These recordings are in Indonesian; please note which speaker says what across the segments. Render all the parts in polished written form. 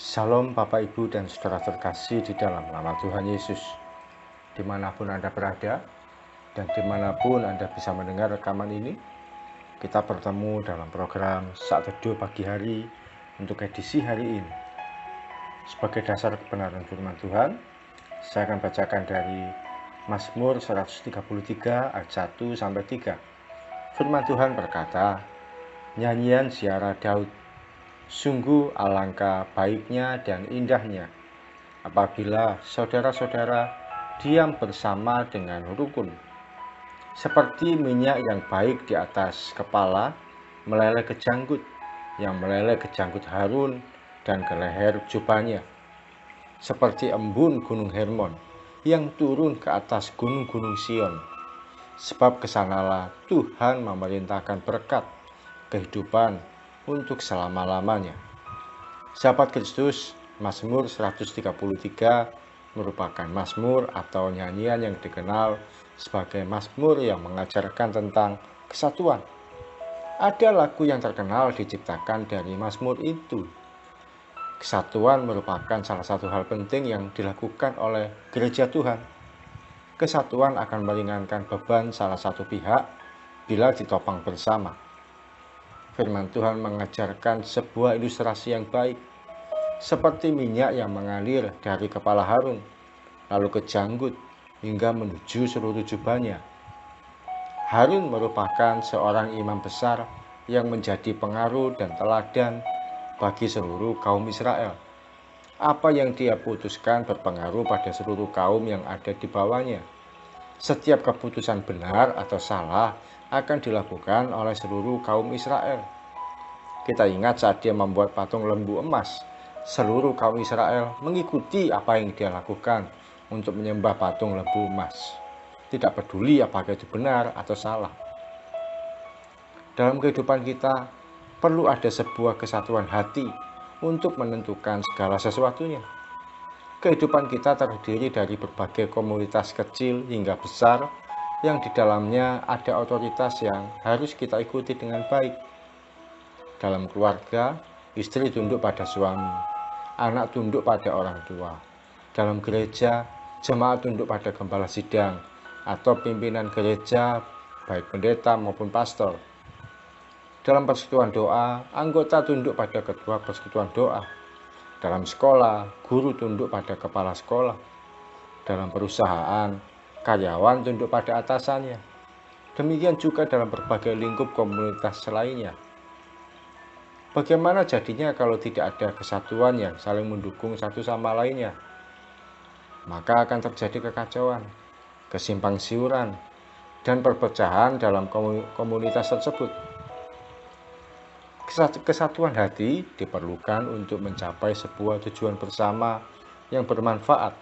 Speaker 1: Salam Bapak Ibu dan saudara terkasih di dalam nama Tuhan Yesus. Dimanapun Anda berada dan dimanapun Anda bisa mendengar rekaman ini, kita bertemu dalam program Saat Teduh Pagi Hari untuk edisi hari ini. Sebagai dasar kebenaran firman Tuhan, saya akan bacakan dari Mazmur 133 ayat 1-3. Firman Tuhan berkata, nyanyian ziarah Daud. Sungguh alangkah baiknya dan indahnya apabila saudara-saudara diam bersama dengan rukun. Seperti minyak yang baik di atas kepala meleleh ke janggut, yang meleleh ke janggut Harun dan ke leher jubahnya. Seperti embun gunung Hermon yang turun ke atas gunung-gunung Sion. Sebab kesanalah Tuhan memerintahkan berkat, kehidupan untuk selama-lamanya. Sahabat Kristus, Mazmur 133 merupakan mazmur atau nyanyian yang dikenal sebagai mazmur yang mengajarkan tentang kesatuan. Ada lagu yang terkenal diciptakan dari mazmur itu. Kesatuan merupakan salah satu hal penting yang dilakukan oleh gereja Tuhan. Kesatuan akan meringankan beban salah satu pihak bila ditopang bersama. Firman Tuhan mengajarkan sebuah ilustrasi yang baik, seperti minyak yang mengalir dari kepala Harun, lalu ke janggut hingga menuju seluruh jubahnya. Harun merupakan seorang imam besar yang menjadi pengaruh dan teladan bagi seluruh kaum Israel. Apa yang dia putuskan berpengaruh pada seluruh kaum yang ada di bawahnya. Setiap keputusan benar atau salah akan dilakukan oleh seluruh kaum Israel. Kita ingat saat dia membuat patung lembu emas, seluruh kaum Israel mengikuti apa yang dia lakukan untuk menyembah patung lembu emas. Tidak peduli apakah itu benar atau salah. Dalam kehidupan kita, perlu ada sebuah kesatuan hati untuk menentukan segala sesuatunya. Kehidupan kita terdiri dari berbagai komunitas kecil hingga besar yang di dalamnya ada otoritas yang harus kita ikuti dengan baik. Dalam keluarga, istri tunduk pada suami, anak tunduk pada orang tua. Dalam gereja, jemaat tunduk pada gembala sidang atau pimpinan gereja, baik pendeta maupun pastor. Dalam persekutuan doa, anggota tunduk pada ketua persekutuan doa. Dalam sekolah, guru tunduk pada kepala sekolah. Dalam perusahaan, karyawan tunduk pada atasannya. Demikian juga dalam berbagai lingkup komunitas lainnya. Bagaimana jadinya kalau tidak ada kesatuan yang saling mendukung satu sama lainnya? Maka akan terjadi kekacauan, kesimpang siuran, dan perpecahan dalam komunitas tersebut. Kesatuan hati diperlukan untuk mencapai sebuah tujuan bersama yang bermanfaat.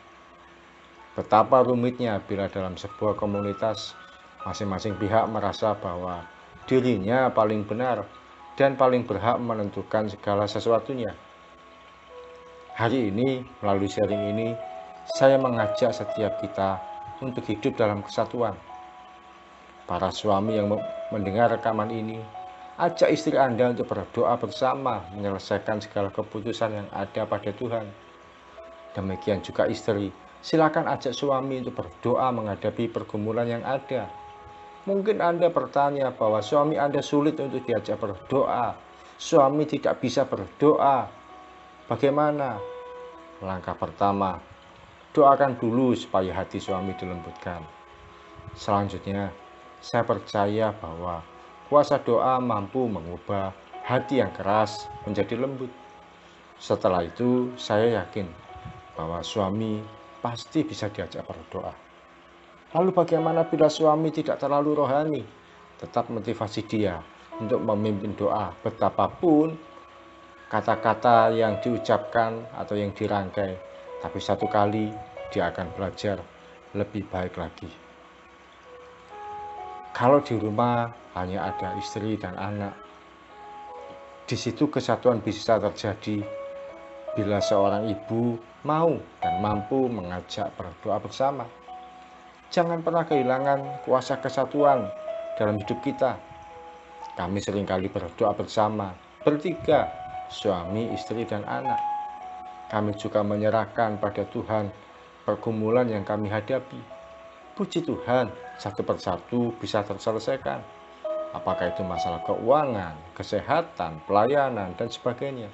Speaker 1: Betapa rumitnya bila dalam sebuah komunitas masing-masing pihak merasa bahwa dirinya paling benar dan paling berhak menentukan segala sesuatunya. Hari ini, melalui sharing ini, saya mengajak setiap kita untuk hidup dalam kesatuan. Para suami yang mendengar rekaman ini, ajak istri Anda untuk berdoa bersama menyelesaikan segala keputusan yang ada pada Tuhan. Demikian juga istri, silakan ajak suami untuk berdoa menghadapi pergumulan yang ada. Mungkin Anda bertanya bahwa suami Anda sulit untuk diajak berdoa. Suami tidak bisa berdoa. Bagaimana? Langkah pertama, doakan dulu supaya hati suami dilembutkan. Selanjutnya, saya percaya bahwa kuasa doa mampu mengubah hati yang keras menjadi lembut. Setelah itu, saya yakin bahwa suami pasti bisa diajak berdoa. Lalu bagaimana bila suami tidak terlalu rohani? Tetap motivasi dia untuk memimpin doa. Betapapun kata-kata yang diucapkan atau yang dirangkai, tapi satu kali dia akan belajar lebih baik lagi. Kalau di rumah hanya ada istri dan anak, di situ kesatuan bisa terjadi bila seorang ibu mau dan mampu mengajak berdoa bersama. Jangan pernah kehilangan kuasa kesatuan dalam hidup kita. Kami seringkali berdoa bersama, bertiga, suami, istri, dan anak. Kami juga menyerahkan pada Tuhan pergumulan yang kami hadapi. Puji Tuhan, satu persatu bisa terselesaikan. Apakah itu masalah keuangan, kesehatan, pelayanan, dan sebagainya.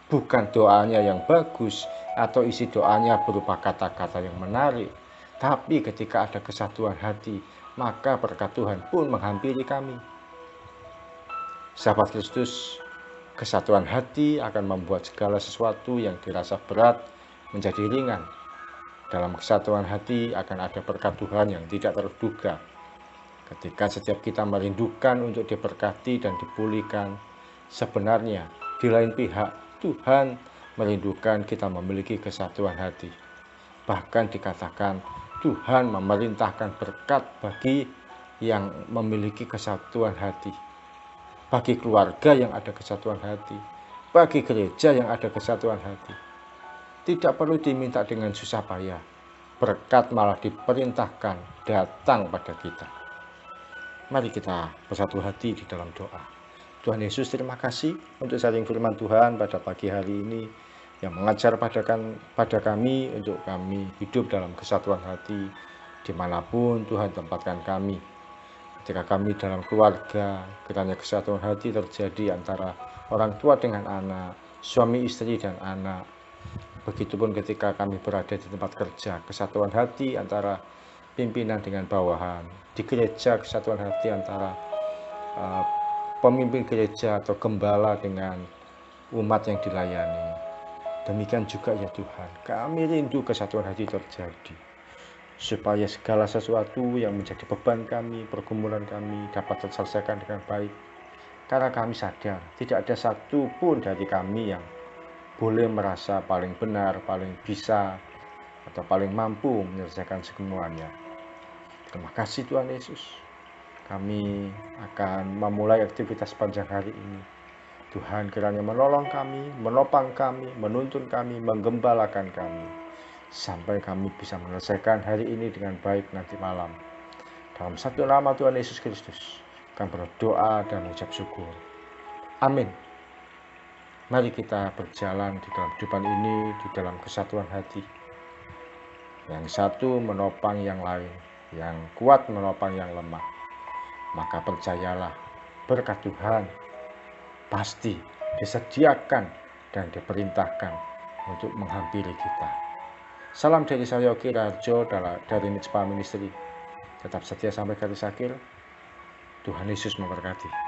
Speaker 1: Bukan doanya yang bagus atau isi doanya berupa kata-kata yang menarik, tapi ketika ada kesatuan hati, maka berkat Tuhan pun menghampiri kami. Sahabat Kristus, kesatuan hati akan membuat segala sesuatu yang dirasa berat menjadi ringan. Dalam kesatuan hati akan ada berkat Tuhan yang tidak terduga. Ketika setiap kita merindukan untuk diberkati dan dipulihkan, sebenarnya di lain pihak Tuhan merindukan kita memiliki kesatuan hati. Bahkan dikatakan Tuhan memerintahkan berkat bagi yang memiliki kesatuan hati, bagi keluarga yang ada kesatuan hati, bagi gereja yang ada kesatuan hati. Tidak perlu diminta dengan susah payah, berkat malah diperintahkan datang pada kita. Mari kita bersatu hati di dalam doa. Tuhan Yesus, terima kasih untuk sharing firman Tuhan pada pagi hari ini yang mengajar pada kami untuk kami hidup dalam kesatuan hati dimanapun Tuhan tempatkan kami. Ketika kami dalam keluarga, kiranya kesatuan hati terjadi antara orang tua dengan anak, suami istri dan anak. Begitupun ketika kami berada di tempat kerja, kesatuan hati antara pimpinan dengan bawahan. Di gereja, kesatuan hati antara pemimpin gereja atau gembala dengan umat yang dilayani. Demikian juga ya Tuhan, kami rindu kesatuan hati terjadi, supaya segala sesuatu yang menjadi beban kami, pergumulan kami dapat terselesaikan dengan baik. Karena kami sadar tidak ada satu pun dari kami yang boleh merasa paling benar, paling bisa, atau paling mampu menyelesaikan semuanya. Terima kasih Tuhan Yesus. Kami akan memulai aktivitas panjang hari ini. Tuhan kiranya menolong kami, menopang kami, menuntun kami, menggembalakan kami, sampai kami bisa menyelesaikan hari ini dengan baik nanti malam. Dalam satu nama Tuhan Yesus Kristus, kami berdoa dan mengucap syukur. Amin. Mari kita berjalan di dalam kehidupan ini, di dalam kesatuan hati. Yang satu menopang yang lain, yang kuat menopang yang lemah. Maka percayalah, berkat Tuhan pasti disediakan dan diperintahkan untuk menghampiri kita. Salam dari saya Yogi Raharjo dari Mitspa Ministry. Tetap setia sampai garis akhir. Tuhan Yesus memberkati.